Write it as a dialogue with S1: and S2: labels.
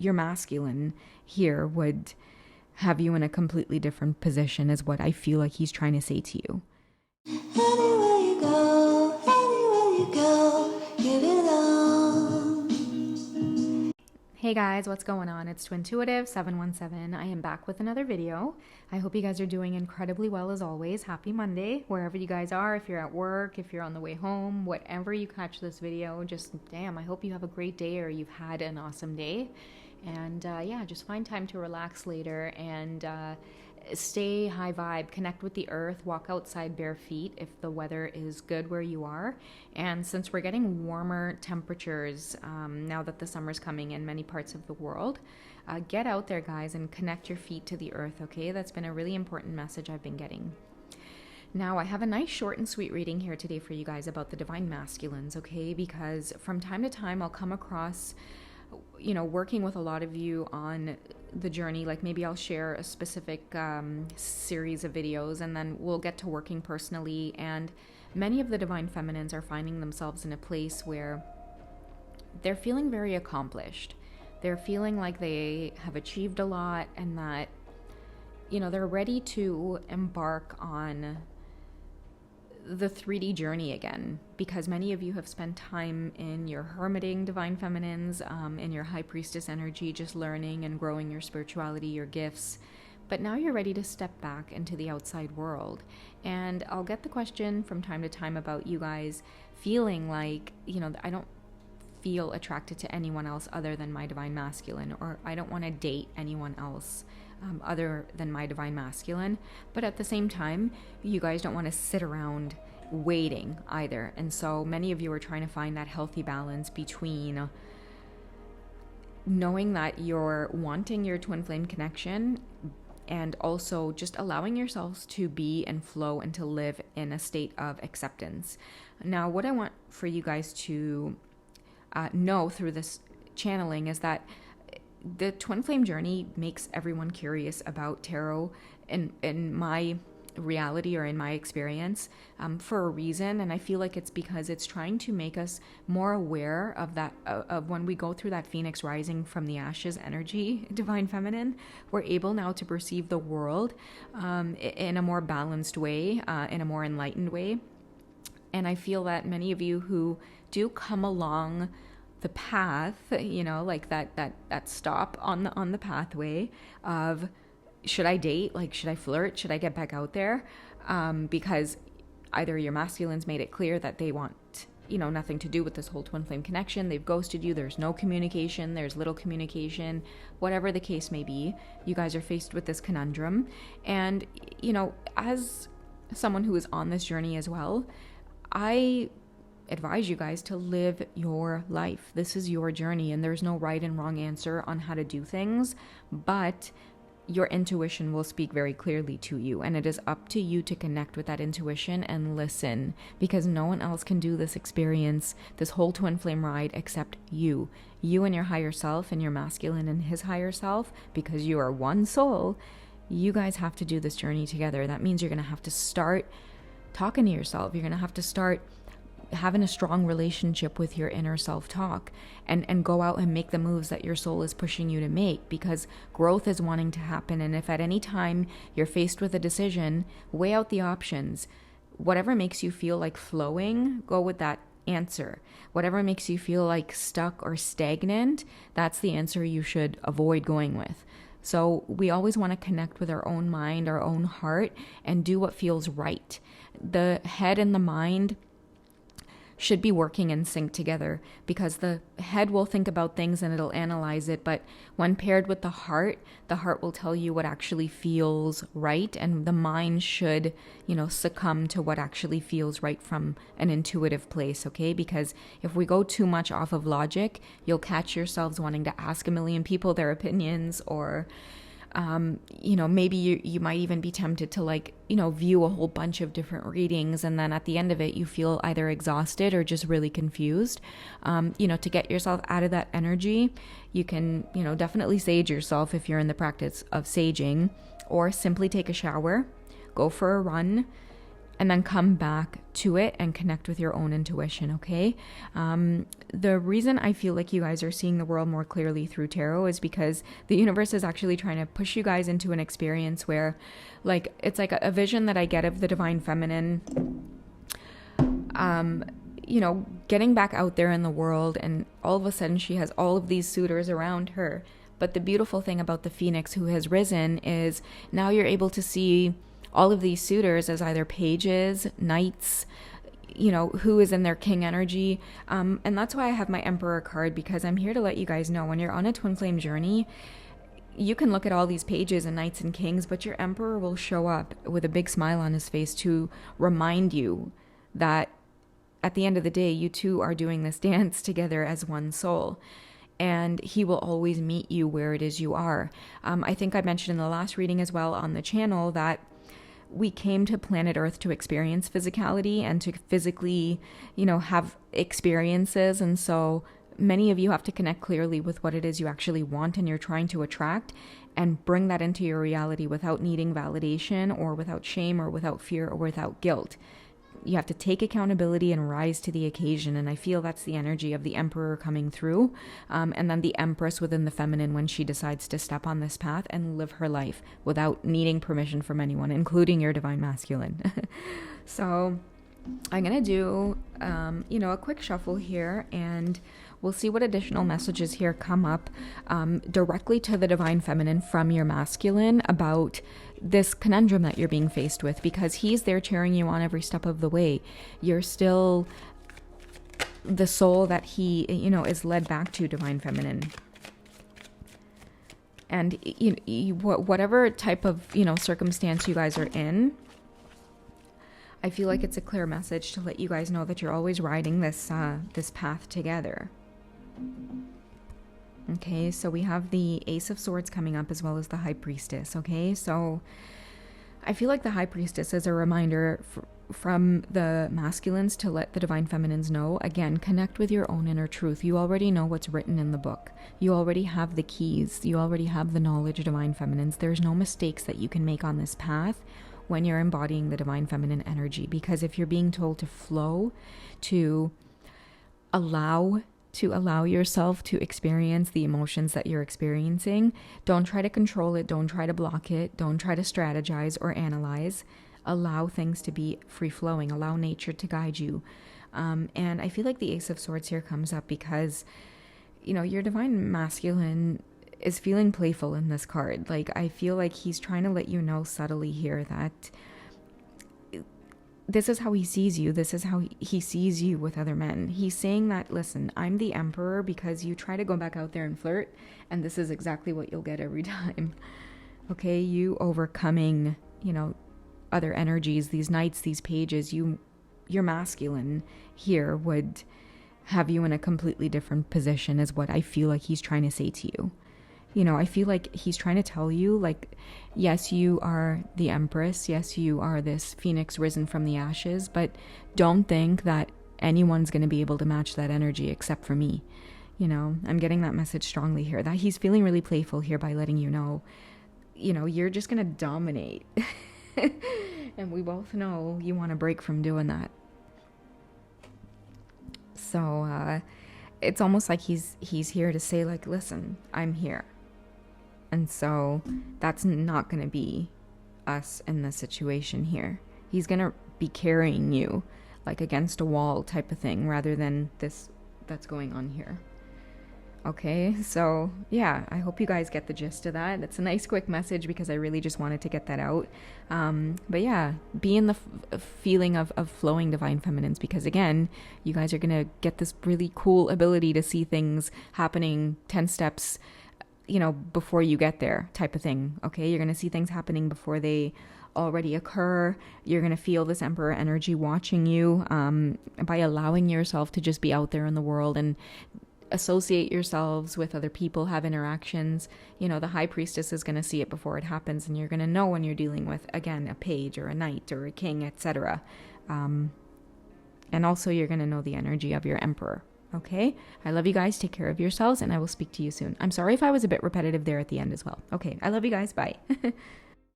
S1: your masculine here would have you in a completely different position, is what I feel like he's trying to say to you. Anywhere you go, give it all. Hey guys, what's going on? It's Twintuitive 717. I am back with another video. I hope you guys are doing incredibly well as always. Happy Monday, wherever you guys are. If you're at work, if you're on the way home, whatever you catch this video, just damn, I hope you have a great day or you've had an awesome day. And yeah, just find time to relax later and stay high vibe, connect with the earth, walk outside bare feet if the weather is good where you are. And since we're getting warmer temperatures now that the summer's coming in many parts of the world, get out there, guys, and connect your feet to the earth, okay? That's been a really important message I've been getting. Now, I have a nice short and sweet reading here today for you guys about the divine masculines, okay? Because from time to time I'll come across, you know, working with a lot of you on the journey, like maybe I'll share a specific series of videos and then we'll get to working personally, and many of the divine feminines are finding themselves in a place where they're feeling very accomplished. They're feeling like they have achieved a lot and that, you know, they're ready to embark on the 3D journey again, because many of you have spent time in your hermiting divine feminines, in your high priestess energy, just learning and growing your spirituality, your gifts. But now you're ready to step back into the outside world. And I'll get the question from time to time about you guys feeling like, you know, I don't feel attracted to anyone else other than my divine masculine, or I don't want to date anyone else other than my divine masculine. But at the same time, you guys don't want to sit around waiting either. And so many of you are trying to find that healthy balance between knowing that you're wanting your twin flame connection and also just allowing yourselves to be and flow and to live in a state of acceptance. Now, what I want for you guys to know through this channeling is that the twin flame journey makes everyone curious about tarot in my reality or in my experience for a reason. And I feel like it's because it's trying to make us more aware of that, of when we go through that phoenix rising from the ashes energy, divine feminine, we're able now to perceive the world in a more balanced way, in a more enlightened way. And I feel that many of you who do come along the path, you know, like that stop on the pathway of, should I date? Like, should I flirt? Should I get back out there? Because either your masculines made it clear that they want, you know, nothing to do with this whole twin flame connection. They've ghosted you. There's no communication. There's little communication. Whatever the case may be, you guys are faced with this conundrum. And, you know, as someone who is on this journey as well, I advise you guys to live your life. This is your journey, and there's no right and wrong answer on how to do things, but your intuition will speak very clearly to you, and it is up to you to connect with that intuition and listen, because no one else can do this experience, this whole twin flame ride, except you and your higher self, and your masculine and his higher self, because you are one soul. You guys have to do this journey together. That means you're going to have to start talking to yourself. You're going to have to start having a strong relationship with your inner self-talk and go out and make the moves that your soul is pushing you to make, because growth is wanting to happen. And if at any time you're faced with a decision, weigh out the options. Whatever makes you feel like flowing, go with that answer. Whatever makes you feel like stuck or stagnant, that's the answer you should avoid going with. So we always want to connect with our own mind, our own heart, and do what feels right. The head and the mind should be working in sync together, because the head will think about things and it'll analyze it, but when paired with the heart will tell you what actually feels right, and the mind should, you know, succumb to what actually feels right from an intuitive place, okay? Because if we go too much off of logic, you'll catch yourselves wanting to ask a million people their opinions, or you know, maybe you might even be tempted to, like, you know, view a whole bunch of different readings, and then at the end of it, you feel either exhausted or just really confused. You know, to get yourself out of that energy, you can, you know, definitely sage yourself if you're in the practice of saging, or simply take a shower, go for a run, and then come back to it and connect with your own intuition, okay? The reason I feel like you guys are seeing the world more clearly through tarot is because the universe is actually trying to push you guys into an experience where, like, it's like a vision that I get of the divine feminine, you know, getting back out there in the world, and all of a sudden she has all of these suitors around her. But the beautiful thing about the Phoenix who has risen is now you're able to see all of these suitors as either pages, knights, you know, who is in their king energy. And that's why I have my Emperor card, because I'm here to let you guys know when you're on a twin flame journey, you can look at all these pages and knights and kings, but your Emperor will show up with a big smile on his face to remind you that at the end of the day, you two are doing this dance together as one soul. And he will always meet you where it is you are. I think I mentioned in the last reading as well on the channel that we came to planet Earth to experience physicality and to physically, you know, have experiences. And so many of you have to connect clearly with what it is you actually want and you're trying to attract, and bring that into your reality without needing validation or without shame or without fear or without guilt. You have to take accountability and rise to the occasion. And I feel that's the energy of the Emperor coming through. And then the Empress within the feminine when she decides to step on this path and live her life without needing permission from anyone, including your divine masculine. So I'm going to do, you know, a quick shuffle here, and we'll see what additional messages here come up directly to the divine feminine from your masculine about this conundrum that you're being faced with, because he's there cheering you on every step of the way. You're still the soul that he, you know, is led back to, divine feminine. And whatever type of, you know, circumstance you guys are in, I feel like it's a clear message to let you guys know that you're always riding this this path together. Okay, so we have the Ace of Swords coming up as well as the High Priestess. Okay, so I feel like the High Priestess is a reminder from the masculines to let the divine feminines know, again, connect with your own inner truth. You already know what's written in the book. You already have the keys. You already have the knowledge, divine feminines. There's no mistakes that you can make on this path when you're embodying the divine feminine energy. Because if you're being told to flow, to allow yourself to experience the emotions that you're experiencing, don't try to control it, don't try to block it, don't try to strategize or analyze. Allow things to be free-flowing, allow nature to guide you. And I feel like the Ace of Swords here comes up because, you know, your divine masculine is feeling playful in this card. Like, I feel like he's trying to let you know subtly here that this is how he sees you. This is how he sees you with other men. He's saying that, listen, I'm the Emperor because you try to go back out there and flirt, and this is exactly what you'll get every time. Okay, you overcoming, you know, other energies, these knights, these pages, your masculine here would have you in a completely different position is what I feel like he's trying to say to you. You know, I feel like he's trying to tell you, like, yes, you are the Empress. Yes, you are this Phoenix risen from the ashes, but don't think that anyone's going to be able to match that energy except for me. You know, I'm getting that message strongly here, that he's feeling really playful here by letting you know, you're just going to dominate. And we both know you want to break from doing that. So, it's almost like he's here to say, like, listen, I'm here. And so that's not going to be us in this situation here. He's going to be carrying you like against a wall type of thing rather than this that's going on here. Okay, so yeah, I hope you guys get the gist of that. It's a nice quick message because I really just wanted to get that out. But yeah, be in the feeling of flowing divine feminines, because again, you guys are going to get this really cool ability to see things happening 10 steps, before you get there type of thing. Okay, you're going to see things happening before they already occur. You're going to feel this Emperor energy watching you by allowing yourself to just be out there in the world and associate yourselves with other people, have interactions. The High Priestess is going to see it before it happens, and you're going to know when you're dealing with, again, a page or a knight or a king, etc. And also you're going to know the energy of your Emperor. Okay, I love you guys. Take care of yourselves, and I will speak to you soon. I'm sorry if I was a bit repetitive there at the end as well. Okay, I love you guys. Bye.